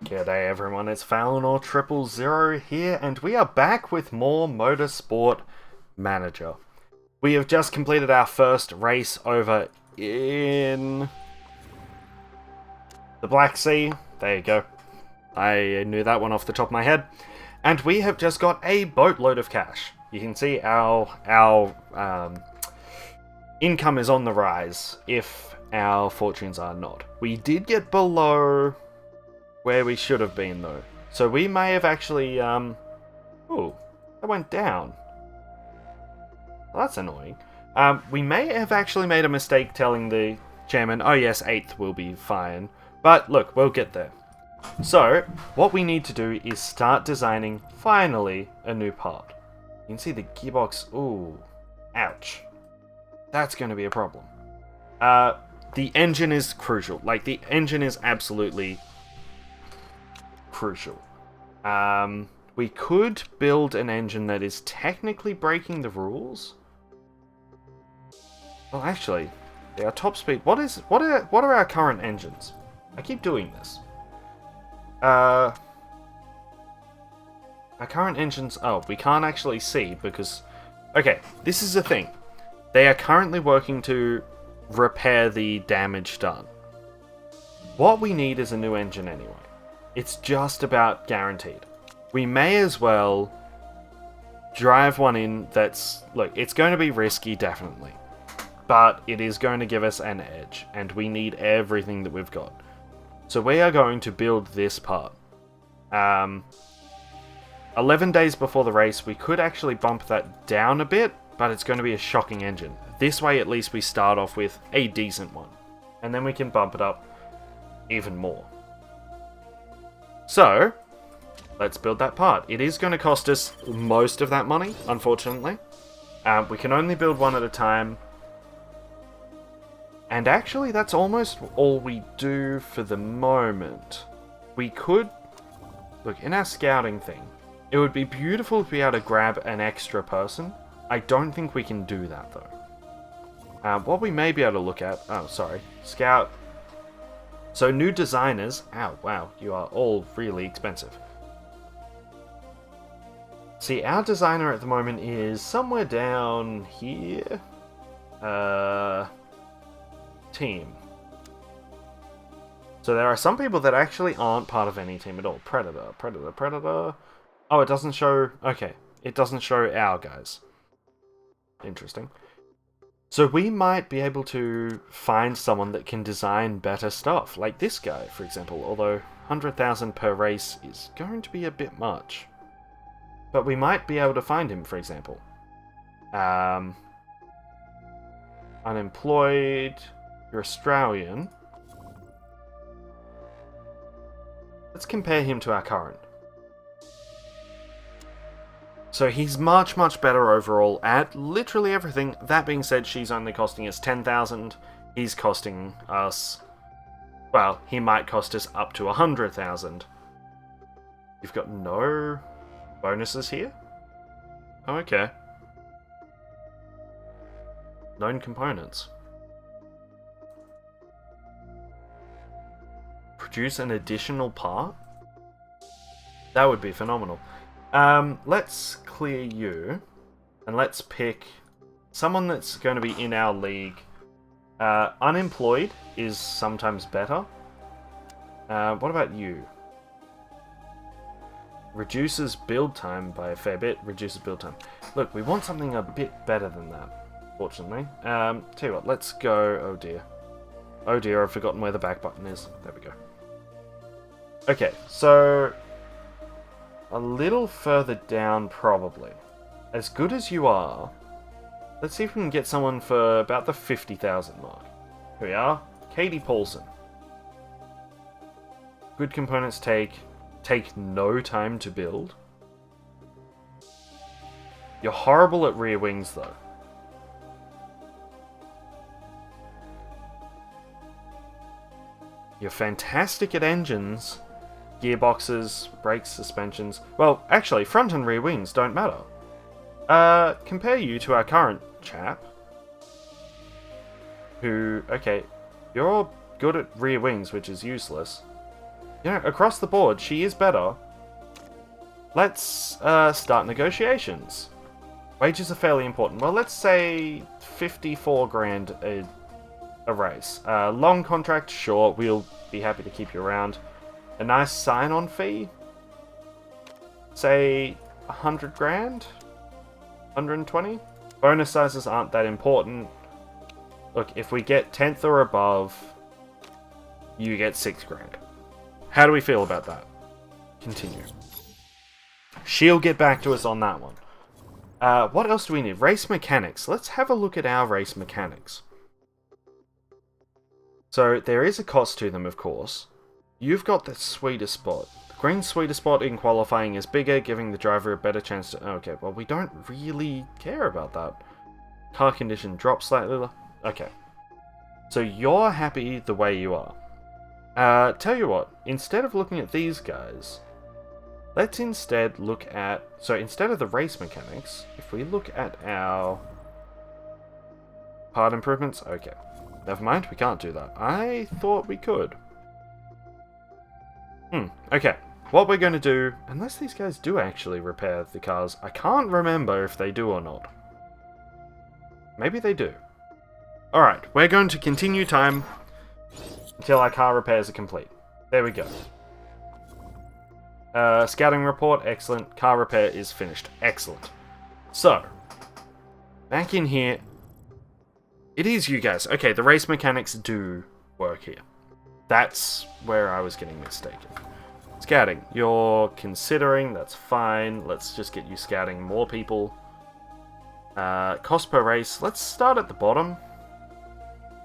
G'day everyone, it's Valinor 000 here, and we are back with more Motorsport Manager. We have just completed our first race over in the Black Sea. There you go. I knew that one off the top of my head. And we have just got a boatload of cash. You can see our income is on the rise, if our fortunes are not. We did get below where we should have been, though. So we may have actually, ooh, that went down. Well, that's annoying. We may have actually made a mistake telling the chairman, oh yes, 8th will be fine. But look, we'll get there. So, what we need to do is start designing, finally, a new part. You can see the gearbox, ooh, ouch. That's going to be a problem. The engine is crucial. Like, the engine is absolutely crucial. We could build an engine that is technically breaking the rules. Well, actually, our top speed. What are our current engines? I keep doing this. Our current engines. Oh, we can't actually see because. Okay, this is the thing. They are currently working to repair the damage done. What we need is a new engine anyway. It's just about guaranteed. We may as well drive one in that's... Look, it's going to be risky, definitely. But it is going to give us an edge, and we need everything that we've got. So we are going to build this part. 11 days before the race, we could actually bump that down a bit, but it's going to be a shocking engine. This way, at least we start off with a decent one. And then we can bump it up even more. So, let's build that part. It is going to cost us most of that money, unfortunately. We can only build one at a time. And actually, that's almost all we do for the moment. We could... Look, in our scouting thing, it would be beautiful to be able to grab an extra person. I don't think we can do that, though. What we may be able to look at... Oh, sorry. Scout... So, new designers... Ow, wow, you are all really expensive. See, our designer at the moment is somewhere down here. Team. So there are some people that actually aren't part of any team at all. Predator. Oh, it doesn't show... Okay, it doesn't show our guys. Interesting. So we might be able to find someone that can design better stuff, like this guy, for example, although 100,000 per race is going to be a bit much. But we might be able to find him, for example. Unemployed, you're Australian. Let's compare him to our current. So he's much, much better overall at literally everything. That being said, she's only costing us 10,000. He's costing us... Well, he might cost us up to 100,000. You've got no bonuses here? Oh, okay. Known components. Produce an additional part? That would be phenomenal. Let's clear you, and let's pick someone that's going to be in our league. Unemployed is sometimes better. What about you? Reduces build time by a fair bit. Reduces build time. Look, we want something a bit better than that, fortunately. Tell you what, let's go... Oh dear. Oh dear, I've forgotten where the back button is. There we go. Okay, so... A little further down, probably. As good as you are, let's see if we can get someone for about the 50,000 mark. Here we are. Katie Paulson. Good components take no time to build. You're horrible at rear wings, though. You're fantastic at engines. Gearboxes, brakes, suspensions. Well, actually, front and rear wings don't matter. Compare you to our current chap. Who, okay, you're all good at rear wings, which is useless. You know, across the board, she is better. Let's start negotiations. Wages are fairly important. Well, let's say 54 grand a race. Long contract, sure, we'll be happy to keep you around. A nice sign-on fee? Say 100 grand? 120? Bonus sizes aren't that important. Look, if we get 10th or above, you get 6 grand. How do we feel about that? Continue. She'll get back to us on that one. What else do we need? Race mechanics. Let's have a look at our race mechanics. So, there is a cost to them, of course. You've got the sweeter spot. The green sweeter spot in qualifying is bigger, giving the driver a better chance to... Okay, well, we don't really care about that. Car condition drops slightly. Okay. So, you're happy the way you are. Tell you what, instead of looking at these guys... Let's instead look at... So instead of the race mechanics, if we look at our part improvements... Okay. Never mind, we can't do that. I thought we could. Okay. What we're going to do... Unless these guys do actually repair the cars. I can't remember if they do or not. Maybe they do. Alright, we're going to continue time until our car repairs are complete. There we go. Scouting report, excellent. Car repair is finished. Excellent. So, back in here. It is you guys. Okay, the race mechanics do work here. That's where I was getting mistaken. Scouting. You're considering, that's fine. Let's just get you scouting more people. Cost per race. Let's start at the bottom.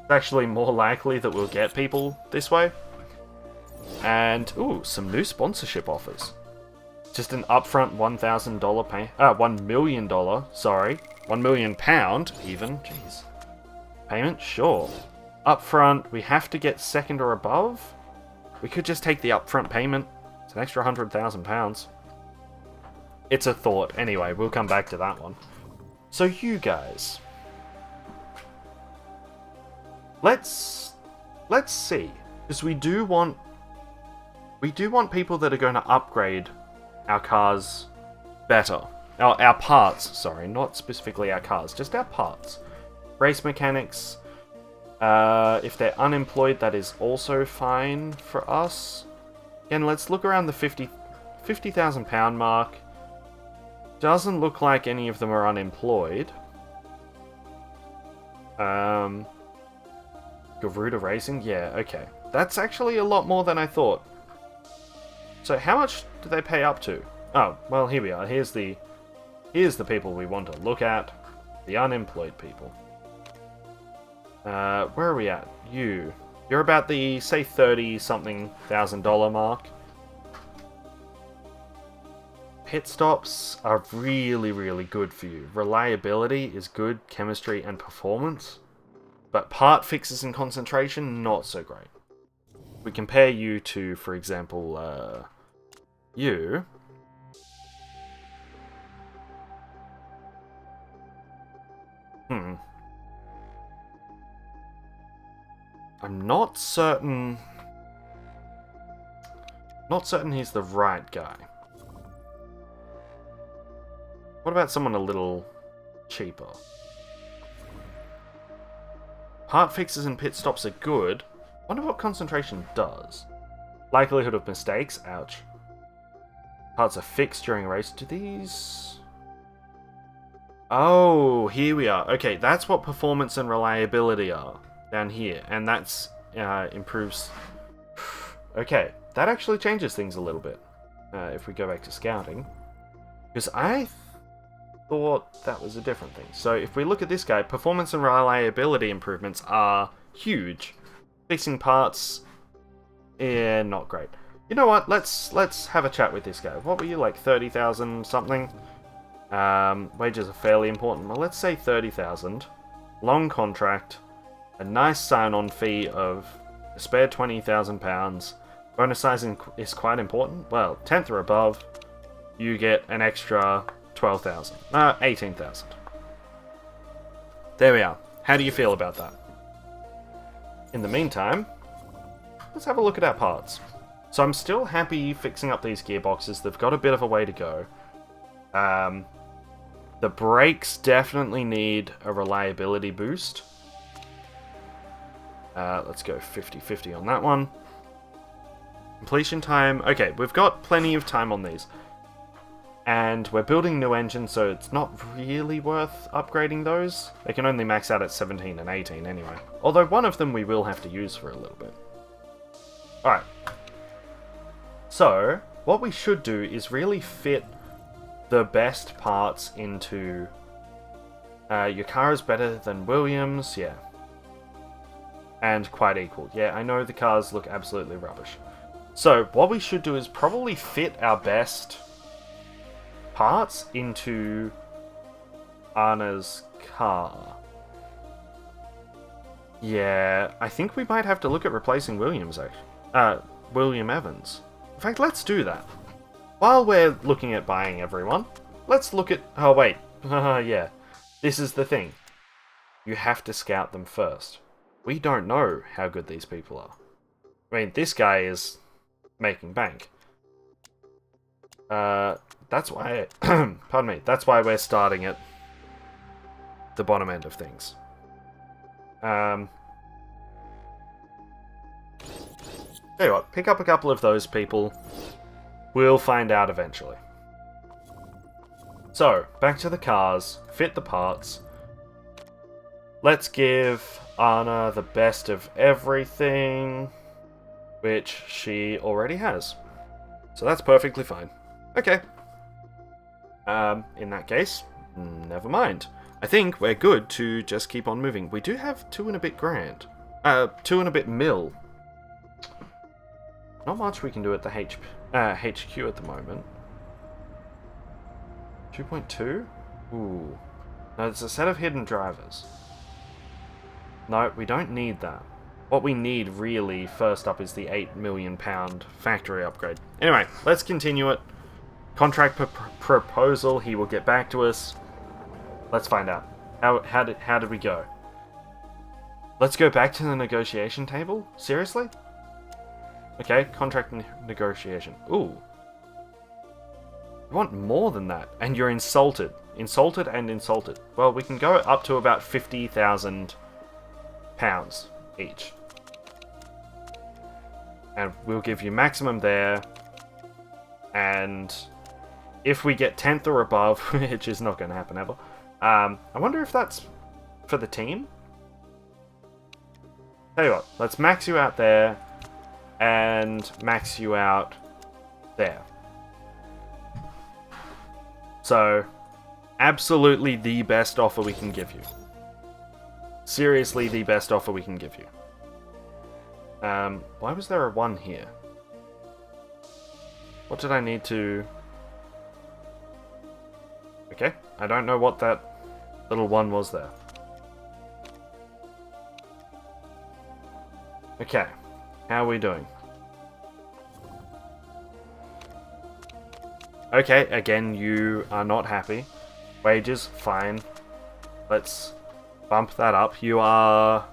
It's actually more likely that we'll get people this way. And, ooh, some new sponsorship offers. Just an upfront $1,000 pay... $1 million, sorry. £1 million, even. Jeez. Payment? Sure. Upfront, we have to get second or above? We could just take the upfront payment. It's an extra £100,000. It's a thought. Anyway, we'll come back to that one. So you guys... Let's see. Because we do want people that are going to upgrade our cars better. Our parts, sorry, not specifically our cars, just our parts. Race mechanics, if they're unemployed, that is also fine for us. Again, let's look around the £50,000 mark. Doesn't look like any of them are unemployed. Garuda Racing? Yeah, okay. That's actually a lot more than I thought. So how much do they pay up to? Oh, well, here we are. Here's the people we want to look at. The unemployed people. Where are we at? You're about the, say, $30-something thousand mark. Pit stops are really, really good for you. Reliability is good, chemistry and performance. But part fixes and concentration, not so great. We compare you to, for example, you. I'm not certain... Not certain he's the right guy. What about someone a little cheaper? Part fixes and pit stops are good. Wonder what concentration does. Likelihood of mistakes, ouch. Parts are fixed during a race. Do these... Oh, here we are. Okay, that's what performance and reliability are down here. And that's improves... Okay, that actually changes things a little bit. If we go back to scouting. Because I thought that was a different thing. So if we look at this guy, performance and reliability improvements are huge. Fixing parts, yeah, not great. You know what? Let's have a chat with this guy. What were you, like 30,000 something? Wages are fairly important. Well, let's say 30,000. Long contract. A nice sign-on fee of a spare £20,000. Bonus sizing is quite important. Well, 10th or above, you get an extra 12,000. 18,000. There we are. How do you feel about that? In the meantime, let's have a look at our parts. So I'm still happy fixing up these gearboxes. They've got a bit of a way to go. The brakes definitely need a reliability boost. Let's go 50-50 on that one. Completion time. Okay, we've got plenty of time on these. And we're building new engines, so it's not really worth upgrading those. They can only max out at 17 and 18 anyway. Although one of them we will have to use for a little bit. Alright. So, what we should do is really fit the best parts into... your car is better than Williams, yeah. And quite equal. Yeah, I know the cars look absolutely rubbish. So, what we should do is probably fit our best parts into Anna's car. Yeah, I think we might have to look at replacing Williams, actually. William Evans. In fact, let's do that. While we're looking at buying everyone, let's look at... Oh, wait. Yeah. This is the thing. You have to scout them first. We don't know how good these people are. I mean, this guy is making bank. That's why... pardon me. That's why we're starting at the bottom end of things. Tell you what, pick up a couple of those people. We'll find out eventually. So, back to the cars. Fit the parts. Let's give Anna the best of everything, which she already has. So that's perfectly fine. Okay. In that case, never mind. I think we're good to just keep on moving. We do have 2 and a bit grand. 2 and a bit mil. Not much we can do at the HQ at the moment. 2.2? Ooh. No, it's a set of hidden drivers. No, we don't need that. What we need, really, first up is the £8 million factory upgrade. Anyway, let's continue it. Contract proposal, he will get back to us. Let's find out. How did we go? Let's go back to the negotiation table? Seriously? Okay, contract negotiation. Ooh. You want more than that, and you're insulted. Insulted and insulted. Well, we can go up to about £50,000 each. And we'll give you maximum there. And if we get 10th or above, which is not going to happen ever, I wonder if that's for the team? Tell you what, let's max you out there, and max you out there. So, absolutely the best offer we can give you. Seriously, the best offer we can give you. Why was there a 1 here? What did I need to... Okay, I don't know what that little 1 was there. Okay, how are we doing? Okay, again, you are not happy. Wages, fine. Let's bump that up. You are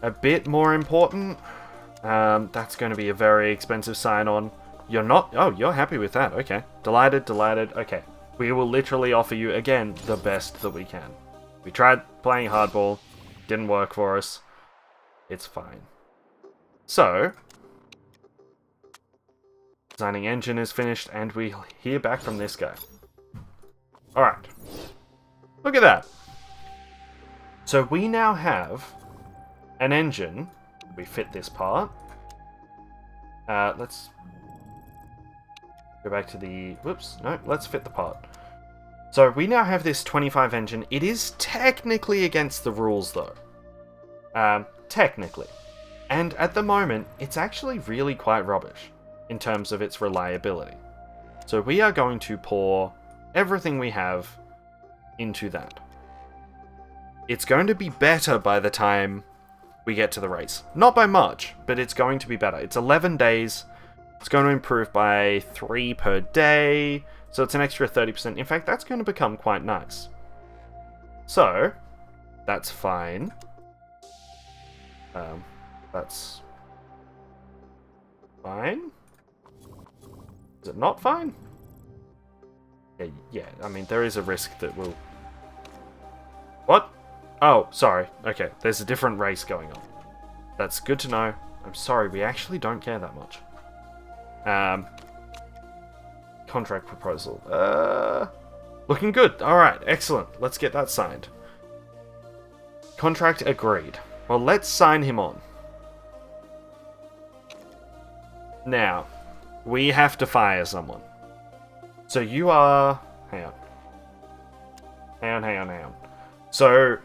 a bit more important. That's going to be a very expensive sign-on. You're not... Oh, you're happy with that. Okay. Delighted, delighted. Okay. We will literally offer you, again, the best that we can. We tried playing hardball. Didn't work for us. It's fine. So... Designing engine is finished, and we hear back from this guy. Alright. Look at that. So we now have an engine. We fit this part. Let's go back to the... Whoops. No, let's fit the part. So we now have this 25 engine. It is technically against the rules, though. Technically. And at the moment, it's actually really quite rubbish in terms of its reliability. So we are going to pour everything we have into that. It's going to be better by the time we get to the race. Not by much, but it's going to be better. It's 11 days. It's going to improve by 3 per day. So it's an extra 30%. In fact, that's going to become quite nice. So, that's fine. That's fine? Is it not fine? Yeah, I mean, there is a risk that we'll... What? Oh, sorry. Okay, there's a different race going on. That's good to know. I'm sorry, we actually don't care that much. Contract proposal. Looking good. Alright, excellent. Let's get that signed. Contract agreed. Well, let's sign him on. Now, we have to fire someone. So you are... Hang on. So,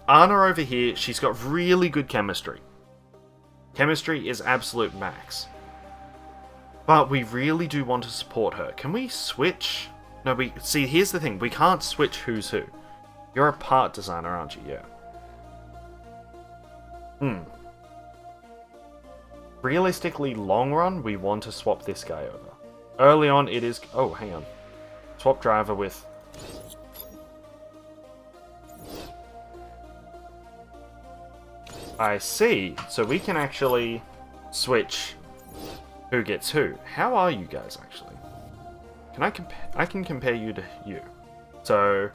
Anna over here, she's got really good chemistry. Chemistry is absolute max. But we really do want to support her. Can we switch? No, see, here's the thing. We can't switch who's who. You're a part designer, aren't you? Yeah. Realistically, long run, we want to swap this guy over. Early on, it is... Oh, hang on. Swap driver with... I see. So we can actually switch who gets who. How are you guys, actually? Can I compare? I can compare you to you. So,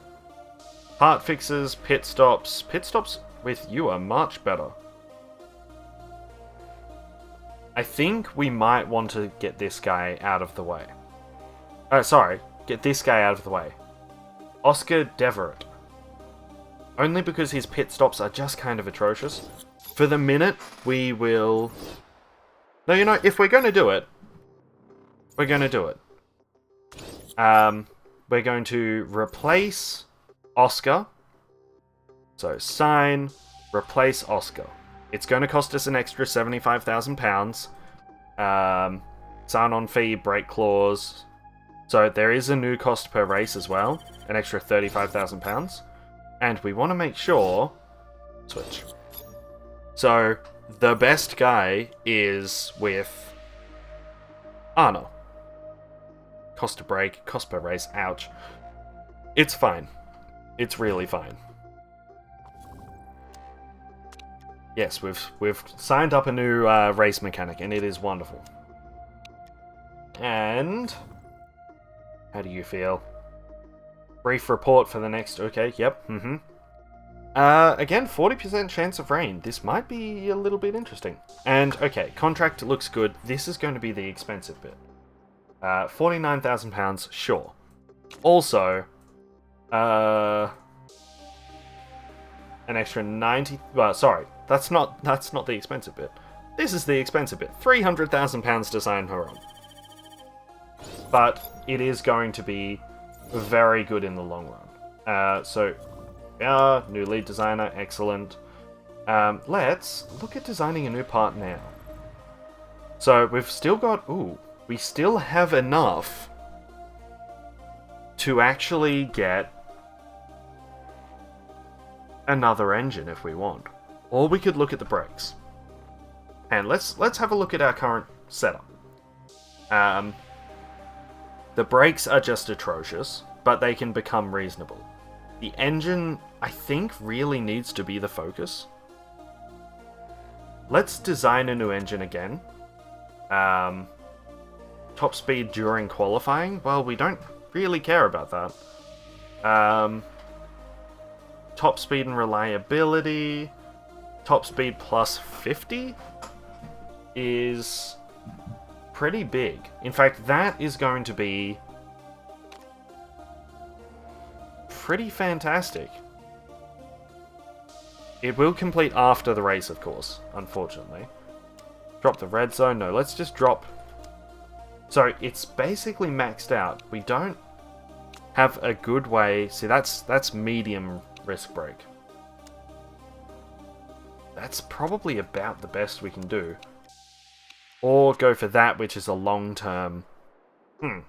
part fixes, pit stops. Pit stops with you are much better. I think we might want to get this guy out of the way. Sorry, get this guy out of the way. Oscar Deverett. Only because his pit stops are just kind of atrocious. For the minute, we will... No, you know, if we're going to do it, we're going to do it. We're going to replace Oscar. So, sign, replace Oscar. It's going to cost us an extra £75,000. Sign-on fee, break clause. So there is a new cost per race as well. An extra £35,000. And we want to make sure... Switch. So, the best guy is with... Anna. Cost to break, cost per race, ouch. It's fine. It's really fine. Yes, we've signed up a new race mechanic, and it is wonderful. And... How do you feel? Brief report for the next... Okay, yep, again, 40% chance of rain. This might be a little bit interesting. And, okay, contract looks good. This is going to be the expensive bit. £49,000, sure. Also, an extra 90... Well, sorry. That's not the expensive bit. This is the expensive bit. £300,000 to sign her on. But it is going to be very good in the long run. So, new lead designer, excellent. Let's look at designing a new part now. So, we've still got... Ooh, we still have enough to actually get another engine if we want. Or we could look at the brakes. And let's have a look at our current setup. The brakes are just atrocious, but they can become reasonable. The engine, I think, really needs to be the focus. Let's design a new engine again. Top speed during qualifying? Well, we don't really care about that. Top speed and reliability. Top speed plus 50 is pretty big. In fact, that is going to be pretty fantastic. It will complete after the race, of course, unfortunately. Drop the red zone. No, let's just drop... So, it's basically maxed out. We don't have a good way... See, that's medium risk break. That's probably about the best we can do. Or go for that, which is a long-term... I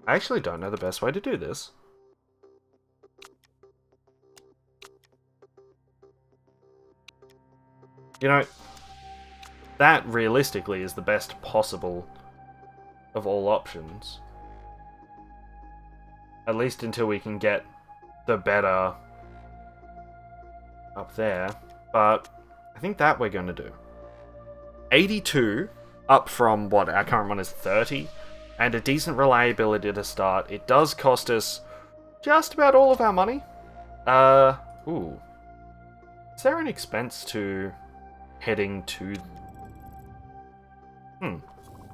actually don't know the best way to do this. You know, that realistically is the best possible of all options. At least until we can get the better up there. But I think that we're going to do. 82 up from what our current one is 30, and a decent reliability to start. It does cost us just about all of our money. Ooh. Is there an expense to heading to...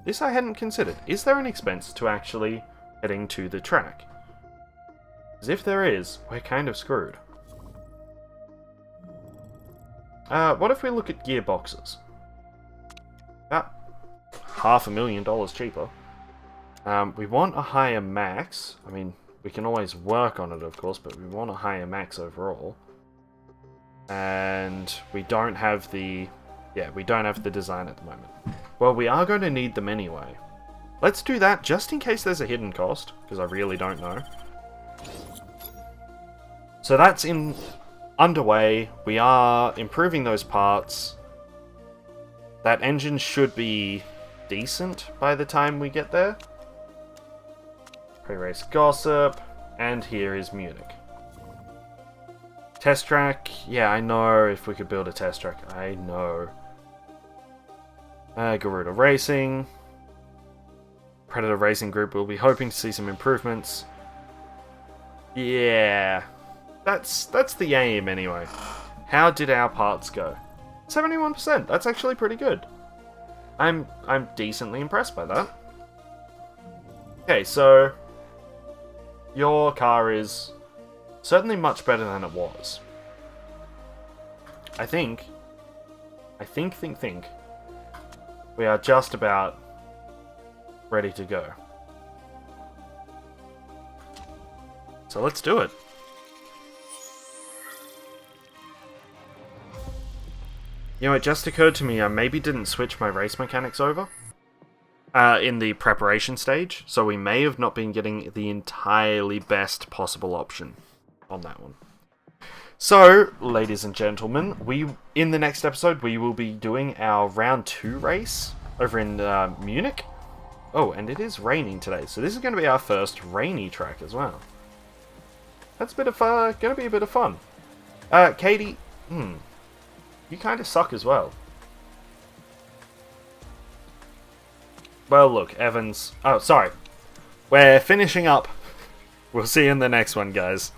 This I hadn't considered. Is there an expense to actually heading to the track? Because if there is, we're kind of screwed. What if we look at gearboxes? About $500,000 cheaper. We want a higher max. I mean, we can always work on it, of course, but we want a higher max overall. And we don't have the... Yeah, we don't have the design at the moment. Well, we are going to need them anyway. Let's do that just in case there's a hidden cost, because I really don't know. So that's underway. We are improving those parts. That engine should be decent by the time we get there. Pre-race gossip, and here is Munich. Test track, yeah, I know if we could build a test track, I know. Garuda Racing. Predator Racing Group will be hoping to see some improvements. Yeah, that's the aim anyway. How did our parts go? 71%, that's actually pretty good. I'm decently impressed by that. Okay, so your car is certainly much better than it was. I think. We are just about ready to go. So let's do it. You know, it just occurred to me I maybe didn't switch my race mechanics over in the preparation stage, so we may have not been getting the entirely best possible option on that one. So, ladies and gentlemen, in the next episode we will be doing our round 2 race over in Munich. Oh, and it is raining today, so this is going to be our first rainy track as well. That's going to be a bit of fun. Katie, you kind of suck as well. Well, look, Evans. Oh, sorry. We're finishing up. We'll see you in the next one, guys.